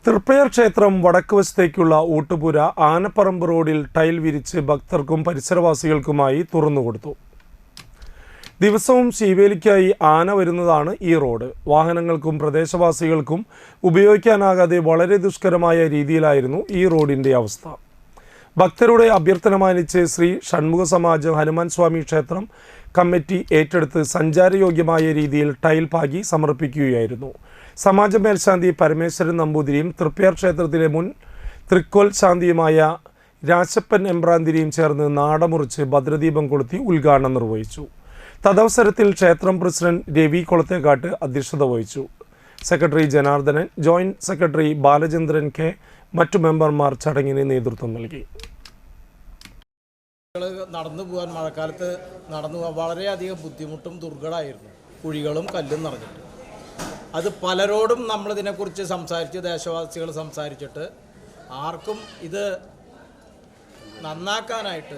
തൃപ്പയാർ ക്ഷേത്രം വടക്കുവശത്തേക്കുള്ള ഊട്ടുപുര ആനപ്പറമ്പ് റോഡിൽ ടൈൽ വിരിച്ച് ഭക്തർക്കും പരിസരവാസികൾക്കുമായി തുറന്നുകൊടുത്തു. ദിവസവും ശീവേലിക്കായി ആന വരുന്നതാണ് ഈ റോഡ്. വാഹനങ്ങൾക്കും പ്രദേശവാസികൾക്കും ഉപയോഗിക്കാനാകാതെ വളരെ ദുഷ്കരമായ രീതിയിലായിരുന്നു ഈ റോഡിൻ്റെ അവസ്ഥ. ഭക്തരുടെ അഭ്യർത്ഥന മാനിച്ച് ശ്രീ ഷൺമുഖ സമാജം ഹനുമാൻ സ്വാമി ക്ഷേത്രം കമ്മിറ്റി ഏറ്റെടുത്ത് സഞ്ചാരയോഗ്യമായ രീതിയിൽ ടൈൽ പാകി സമർപ്പിക്കുകയായിരുന്നു. സമാജം മേൽശാന്തി പരമേശ്വരൻ നമ്പൂതിരിയും തൃപ്പയാർ ക്ഷേത്രത്തിലെ മുൻ തൃക്കോൽ ശാന്തിയുമായ രാശപ്പൻ എമ്പ്രാന്തിരിയും ചേർന്ന് നാടമുറിച്ച് ഭദ്രദീപം കൊളുത്തി ഉദ്ഘാടനം നിർവഹിച്ചു. തദവസരത്തിൽ ക്ഷേത്രം പ്രസിഡന്റ് രവി കൊളത്തേക്കാട്ട് അധ്യക്ഷത വഹിച്ചു. Secretary Janardhanan, joint secretary Balachandran K, മറ്റു മെമ്പർമാർ ചടങ്ങിന് നേതൃത്വം നൽകി. നടന്നു പോകാൻ മഴക്കാലത്ത് നടന്നു പോകാൻ വളരെയധികം ബുദ്ധിമുട്ടും ദുർഘടമായിരുന്നു. കുഴികളും കല്ലും നിറഞ്ഞിട്ട് അത് പലരോടും നമ്മളിതിനെക്കുറിച്ച് സംസാരിച്ച് ദേശവാസികൾ സംസാരിച്ചിട്ട് ആർക്കും ഇത് നന്നാക്കാനായിട്ട്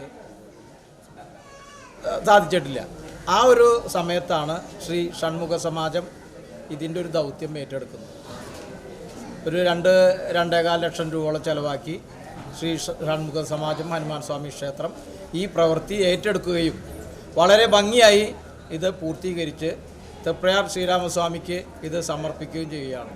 സാധിച്ചിട്ടില്ല. ആ ഒരു സമയത്താണ് ശ്രീ ഷൺമുഖ സമാജം ഇതിൻ്റെ ഒരു ദൗത്യം ഏറ്റെടുക്കുന്നത്. ഒരു 2.25 ലക്ഷം രൂപയോളം ചിലവാക്കി ശ്രീ ഷൺമുഖ സമാജം ഹനുമാൻ സ്വാമി ക്ഷേത്രം ഈ പ്രവൃത്തി ഏറ്റെടുക്കുകയും വളരെ ഭംഗിയായി ഇത് പൂർത്തീകരിച്ച് തൃപ്പയാർ ശ്രീരാമസ്വാമിക്ക് ഇത് സമർപ്പിക്കുകയും ചെയ്യുകയാണ്.